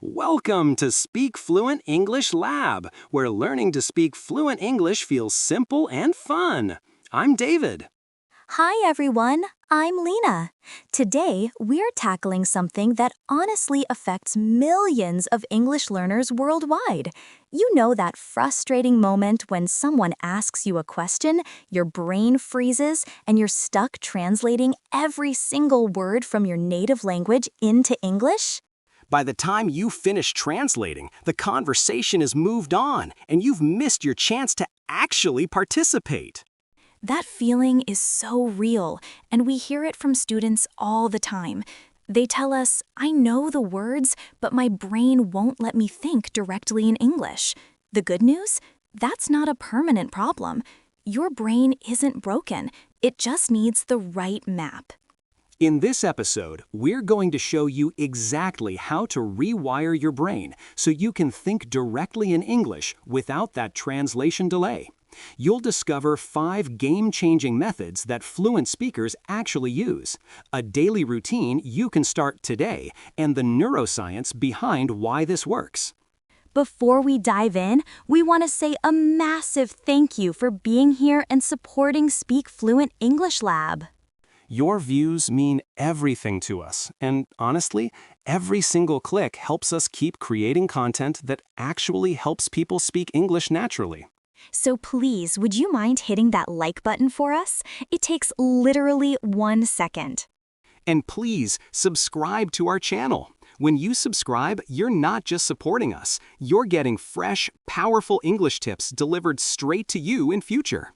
Welcome to Speak Fluent English Lab, where learning to speak fluent English feels simple and fun. I'm David. Hi everyone, I'm Lena. Today, we're tackling something that honestly affects millions of English learners worldwide. You know that frustrating moment when someone asks you a question, your brain freezes, and you're stuck translating every single word from your native language into English? By the time you finish translating, the conversation has moved on, and you've missed your chance to actually participate. That feeling is so real, and we hear it from students all the time. They tell us, I know the words, but my brain won't let me think directly in English. The good news? That's not a permanent problem. Your brain isn't broken. It just needs the right map. In this episode, we're going to show you exactly how to rewire your brain so you can think directly in English without that translation delay. You'll discover 5 game-changing methods that fluent speakers actually use, a daily routine you can start today, and the neuroscience behind why this works. Before we dive in, we want to say a massive thank you for being here and supporting Speak Fluent English Lab. Your views mean everything to us, and honestly, every single click helps us keep creating content that actually helps people speak English naturally. So please, would you mind hitting that like button for us? It takes literally 1 second. And please, subscribe to our channel. When you subscribe, you're not just supporting us, you're getting fresh, powerful English tips delivered straight to you in future.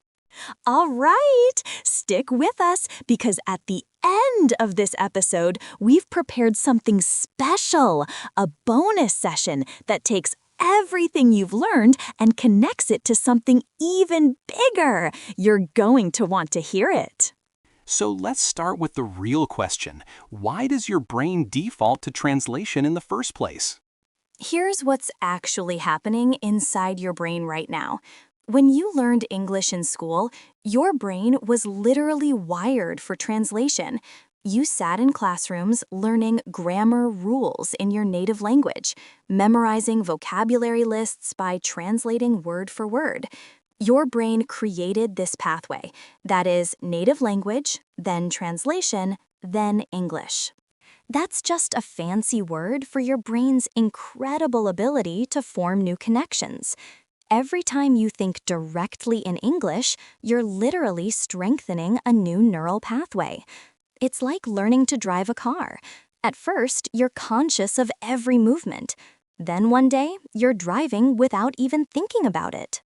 All right, stick with us because at the end of this episode, we've prepared something special, a bonus session that takes everything you've learned and connects it to something even bigger. You're going to want to hear it. So let's start with the real question. Why does your brain default to translation in the first place? Here's what's actually happening inside your brain right now. When you learned English in school, your brain was literally wired for translation. You sat in classrooms learning grammar rules in your native language, memorizing vocabulary lists by translating word for word. Your brain created this pathway, that is, native language, then translation, then English. That's just a fancy word for your brain's incredible ability to form new connections. Every time you think directly in English, you're literally strengthening a new neural pathway. It's like learning to drive a car. At first, you're conscious of every movement. Then one day, you're driving without even thinking about it.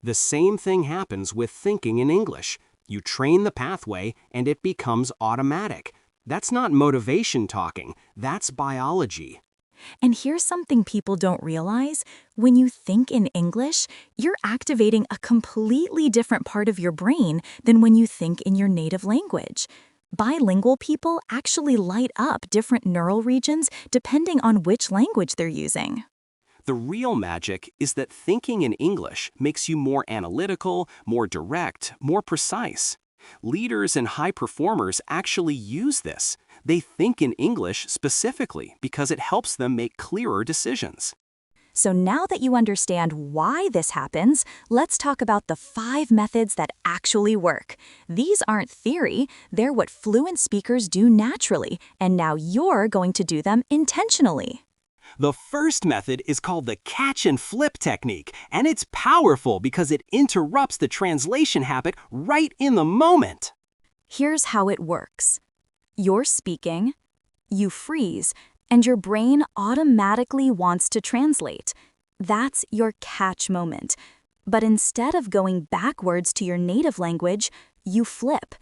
The same thing happens with thinking in English. You train the pathway and it becomes automatic. That's not motivation talking, that's biology. And here's something people don't realize. When you think in English, you're activating a completely different part of your brain than when you think in your native language. Bilingual people actually light up different neural regions depending on which language they're using. The real magic is that thinking in English makes you more analytical, more direct, more precise. Leaders and high performers actually use this. They think in English specifically because it helps them make clearer decisions. So now that you understand why this happens, let's talk about the 5 methods that actually work. These aren't theory, they're what fluent speakers do naturally, and now you're going to do them intentionally. The first method is called the catch and flip technique, and it's powerful because it interrupts the translation habit right in the moment. Here's how it works. You're speaking, you freeze, and your brain automatically wants to translate. That's your catch moment. But instead of going backwards to your native language, you flip.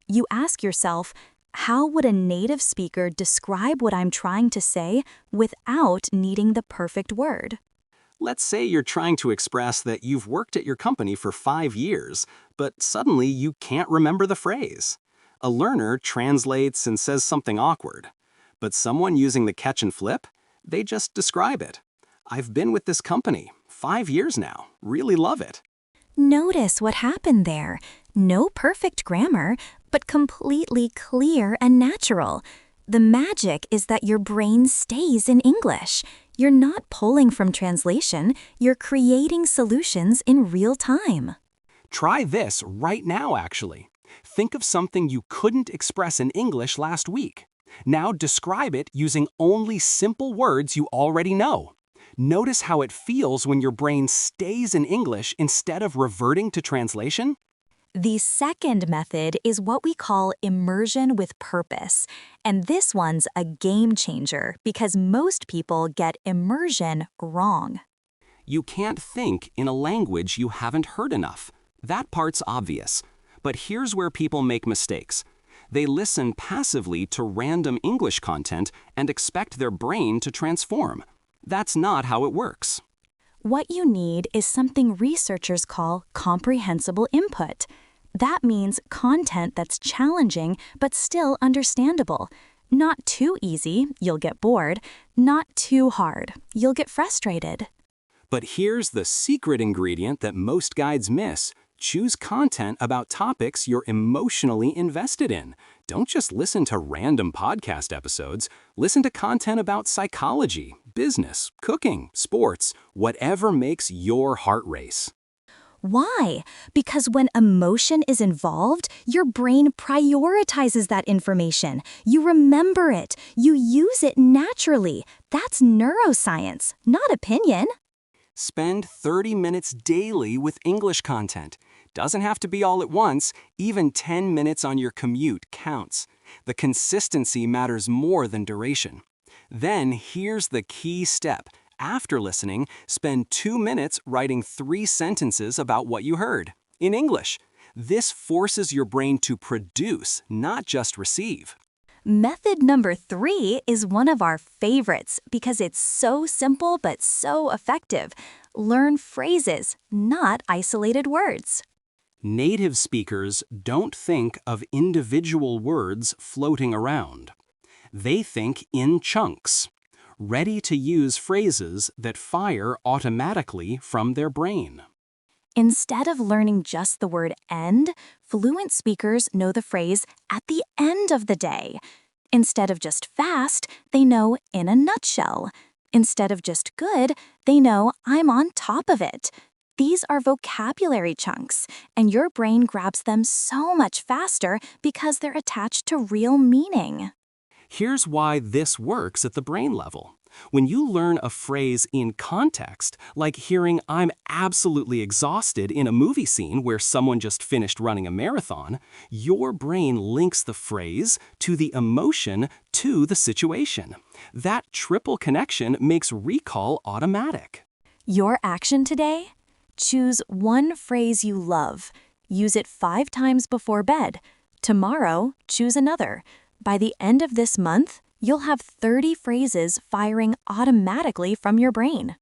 You ask yourself, how would a native speaker describe what I'm trying to say without needing the perfect word? Let's say you're trying to express that you've worked at your company for 5 years, but suddenly you can't remember the phrase. A learner translates and says something awkward. But someone using the catch and flip, they just describe it. I've been with this company 5 years now, really love it. Notice what happened there. No perfect grammar, but completely clear and natural. The magic is that your brain stays in English. You're not pulling from translation, you're creating solutions in real time. Try this right now, actually. Think of something you couldn't express in English last week. Now describe it using only simple words you already know. Notice how it feels when your brain stays in English instead of reverting to translation? The second method is what we call immersion with purpose, and this one's a game changer because most people get immersion wrong. You can't think in a language you haven't heard enough. That part's obvious. But here's where people make mistakes. They listen passively to random English content and expect their brain to transform. That's not how it works. What you need is something researchers call comprehensible input. That means content that's challenging but still understandable. Not too easy, you'll get bored. Not too hard, you'll get frustrated. But here's the secret ingredient that most guides miss. Choose content about topics you're emotionally invested in. Don't just listen to random podcast episodes. Listen to content about psychology, business, cooking, sports, whatever makes your heart race. Why? Because when emotion is involved, your brain prioritizes that information. You remember it. You use it naturally. That's neuroscience, not opinion. Spend 30 minutes daily with English content. Doesn't have to be all at once. Even 10 minutes on your commute counts. The consistency matters more than duration. Then here's the key step. After listening, spend 2 minutes writing 3 sentences about what you heard in English. This forces your brain to produce, not just receive. Method number 3 is one of our favorites because it's so simple but so effective. Learn phrases, not isolated words. Native speakers don't think of individual words floating around. They think in chunks, ready-to-use phrases that fire automatically from their brain. Instead of learning just the word end, fluent speakers know the phrase at the end of the day. Instead of just fast, they know in a nutshell. Instead of just good, they know I'm on top of it. These are vocabulary chunks, and your brain grabs them so much faster because they're attached to real meaning. Here's why this works at the brain level. When you learn a phrase in context, like hearing "I'm absolutely exhausted" in a movie scene where someone just finished running a marathon, your brain links the phrase to the emotion to the situation. That triple connection makes recall automatic. Your action today? Choose one phrase you love. Use it 5 times before bed. Tomorrow, choose another. By the end of this month, you'll have 30 phrases firing automatically from your brain.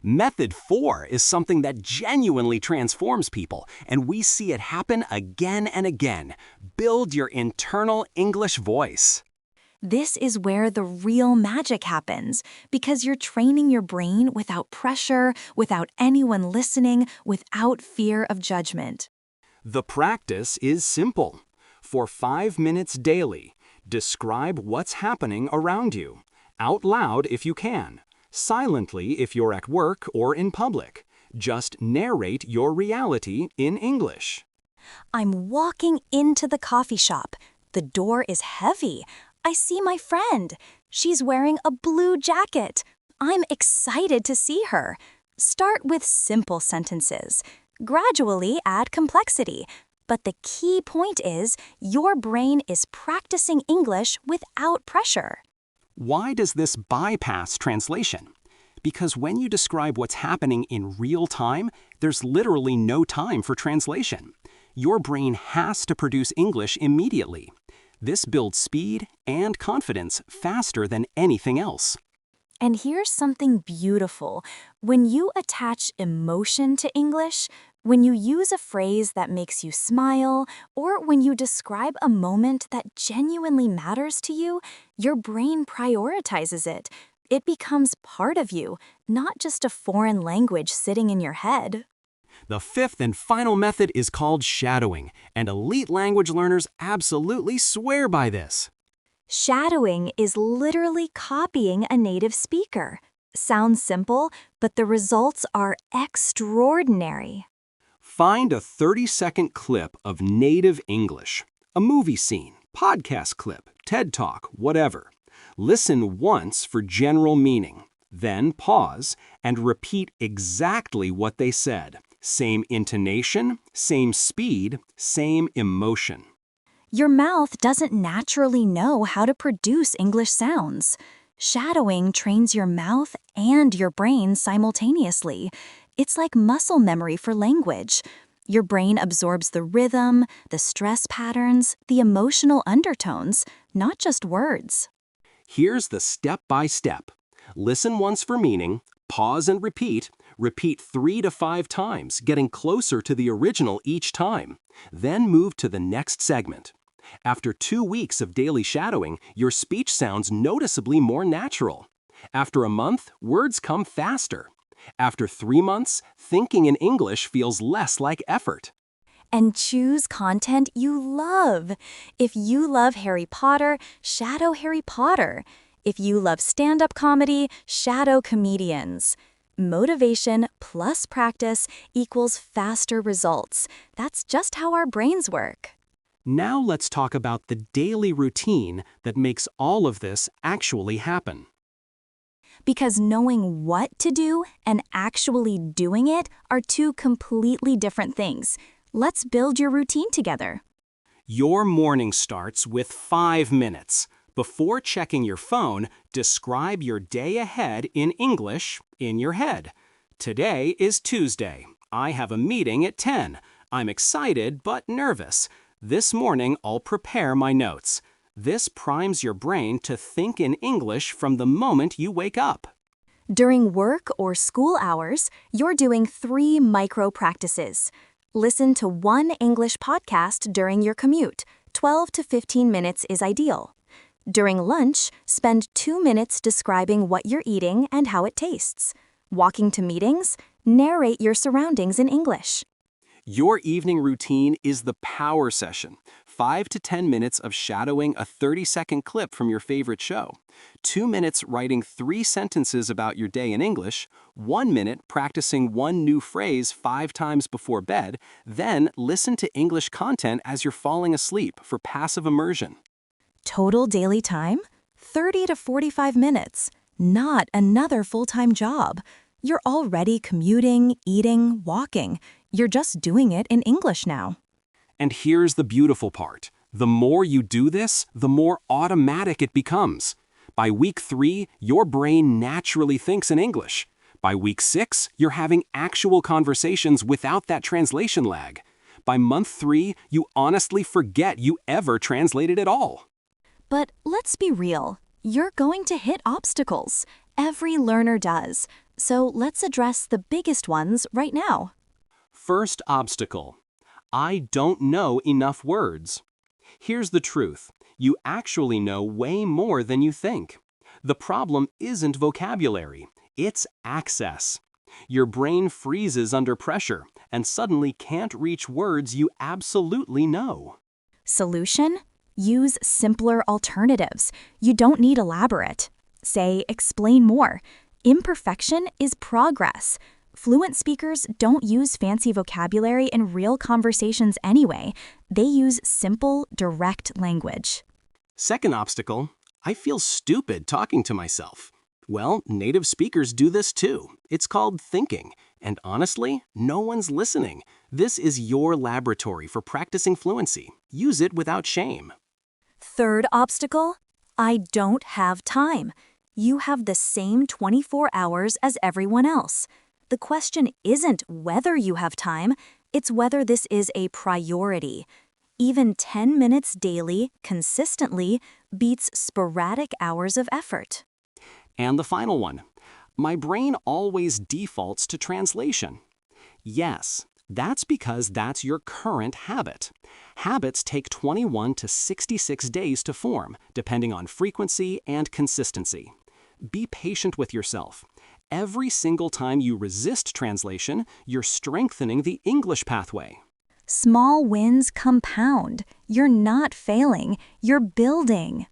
Method 4 is something that genuinely transforms people, and we see it happen again and again. Build your internal English voice. This is where the real magic happens, because you're training your brain without pressure, without anyone listening, without fear of judgment. The practice is simple. For 5 minutes daily, describe what's happening around you, out loud if you can, silently if you're at work or in public. Just narrate your reality in English. I'm walking into the coffee shop. The door is heavy. I see my friend. She's wearing a blue jacket. I'm excited to see her. Start with simple sentences. Gradually add complexity. But the key point is your brain is practicing English without pressure. Why does this bypass translation? Because when you describe what's happening in real time, there's literally no time for translation. Your brain has to produce English immediately. This builds speed and confidence faster than anything else. And here's something beautiful. When you attach emotion to English, when you use a phrase that makes you smile, or when you describe a moment that genuinely matters to you, your brain prioritizes it. It becomes part of you, not just a foreign language sitting in your head. The 5th and final method is called shadowing, and elite language learners absolutely swear by this. Shadowing is literally copying a native speaker. Sounds simple, but the results are extraordinary. Find a 30-second clip of native English, a movie scene, podcast clip, TED Talk, whatever. Listen once for general meaning, then pause and repeat exactly what they said. Same intonation, same speed, same emotion. Your mouth doesn't naturally know how to produce English sounds. Shadowing trains your mouth and your brain simultaneously. It's like muscle memory for language. Your brain absorbs the rhythm, the stress patterns, the emotional undertones, not just words. Here's the step-by-step. Listen once for meaning, pause and repeat. Repeat 3 to 5 times, getting closer to the original each time. Then move to the next segment. After 2 weeks of daily shadowing, your speech sounds noticeably more natural. After a month, words come faster. After 3 months, thinking in English feels less like effort. And choose content you love. If you love Harry Potter, shadow Harry Potter. If you love stand-up comedy, shadow comedians. Motivation plus practice equals faster results. That's just how our brains work. Now let's talk about the daily routine that makes all of this actually happen. Because knowing what to do and actually doing it are two completely different things. Let's build your routine together. Your morning starts with 5 minutes. Before checking your phone, describe your day ahead in English in your head. Today is Tuesday. I have a meeting at 10. I'm excited but nervous. This morning, I'll prepare my notes. This primes your brain to think in English from the moment you wake up. During work or school hours, you're doing 3 micro practices. Listen to 1 English podcast during your commute. 12 to 15 minutes is ideal. During lunch, spend 2 minutes describing what you're eating and how it tastes. Walking to meetings, narrate your surroundings in English. Your evening routine is the power session. 5 to 10 minutes of shadowing a 30-second clip from your favorite show. 2 minutes writing 3 sentences about your day in English. 1 minute practicing 1 new phrase 5 times before bed. Then listen to English content as you're falling asleep for passive immersion. Total daily time? 30 to 45 minutes. Not another full-time job. You're already commuting, eating, walking. You're just doing it in English now. And here's the beautiful part. The more you do this, the more automatic it becomes. By week 3, your brain naturally thinks in English. By week 6, you're having actual conversations without that translation lag. By month 3, you honestly forget you ever translated at all. But let's be real. You're going to hit obstacles. Every learner does. So let's address the biggest ones right now. First obstacle. I don't know enough words. Here's the truth. You actually know way more than you think. The problem isn't vocabulary. It's access. Your brain freezes under pressure and suddenly can't reach words you absolutely know. Solution? Use simpler alternatives. You don't need elaborate. Say, explain more. Imperfection is progress. Fluent speakers don't use fancy vocabulary in real conversations anyway. They use simple, direct language. Second obstacle, I feel stupid talking to myself. Well, native speakers do this too. It's called thinking. And honestly, no one's listening. This is your laboratory for practicing fluency. Use it without shame. Third obstacle, I don't have time. You have the same 24 hours as everyone else. The question isn't whether you have time, it's whether this is a priority. Even 10 minutes daily, consistently, beats sporadic hours of effort. And the final one. My brain always defaults to translation. Yes, that's because that's your current habit. Habits take 21 to 66 days to form, depending on frequency and consistency. Be patient with yourself. Every single time you resist translation, you're strengthening the English pathway. Small wins compound. You're not failing, you're building.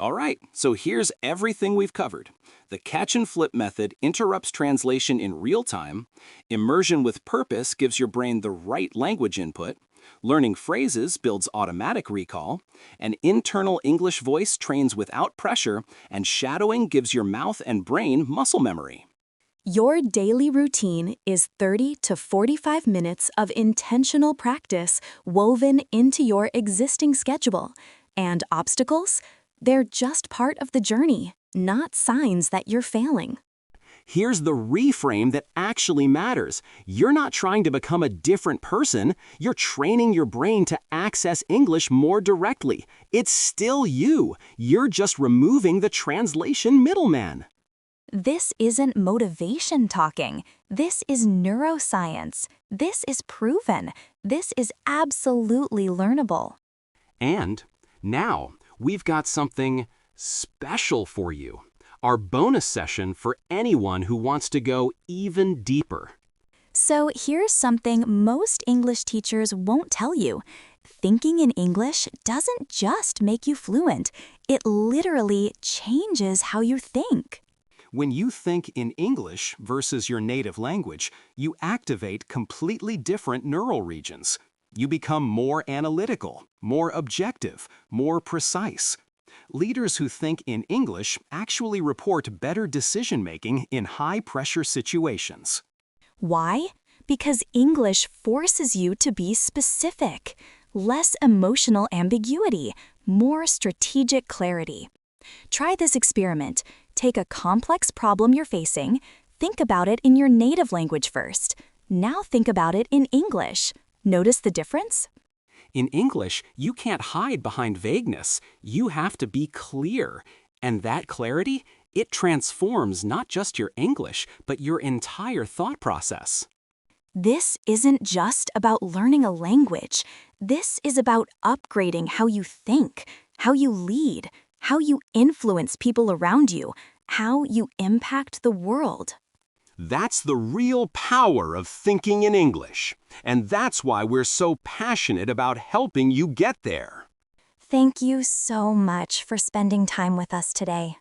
All right, so here's everything we've covered. The catch and flip method interrupts translation in real time. Immersion with purpose gives your brain the right language input. Learning phrases builds automatic recall. An internal English voice trains without pressure. And shadowing gives your mouth and brain muscle memory. Your daily routine is 30 to 45 minutes of intentional practice woven into your existing schedule. And obstacles? They're just part of the journey, not signs that you're failing. Here's the reframe that actually matters. You're not trying to become a different person. You're training your brain to access English more directly. It's still you. You're just removing the translation middleman. This isn't motivation talking. This is neuroscience. This is proven. This is absolutely learnable. And now we've got something special for you. Our bonus session for anyone who wants to go even deeper. So here's something most English teachers won't tell you. Thinking in English doesn't just make you fluent. It literally changes how you think. When you think in English versus your native language, you activate completely different neural regions. You become more analytical, more objective, more precise. Leaders who think in English actually report better decision-making in high-pressure situations. Why? Because English forces you to be specific. Less emotional ambiguity, more strategic clarity. Try this experiment. Take a complex problem you're facing, think about it in your native language first. Now think about it in English. Notice the difference? In English, you can't hide behind vagueness. You have to be clear. And that clarity, it transforms not just your English, but your entire thought process. This isn't just about learning a language. This is about upgrading how you think, how you lead, how you influence people around you, how you impact the world. That's the real power of thinking in English. And that's why we're so passionate about helping you get there. Thank you so much for spending time with us today.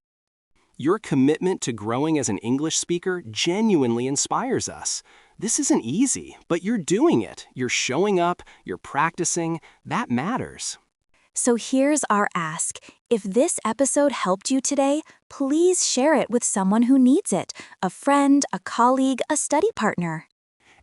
Your commitment to growing as an English speaker genuinely inspires us. This isn't easy, but you're doing it. You're showing up, you're practicing. That matters. So here's our ask. If this episode helped you today, please share it with someone who needs it, a friend, a colleague, a study partner.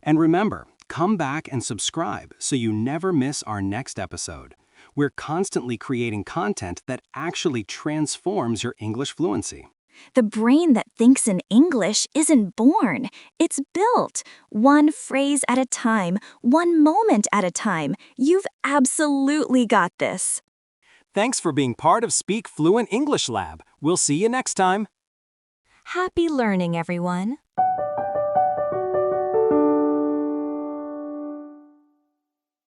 And remember, come back and subscribe so you never miss our next episode. We're constantly creating content that actually transforms your English fluency. The brain that thinks in English isn't born. It's built. One phrase at a time, one moment at a time. You've absolutely got this. Thanks for being part of Speak Fluent English Lab. We'll see you next time. Happy learning, everyone.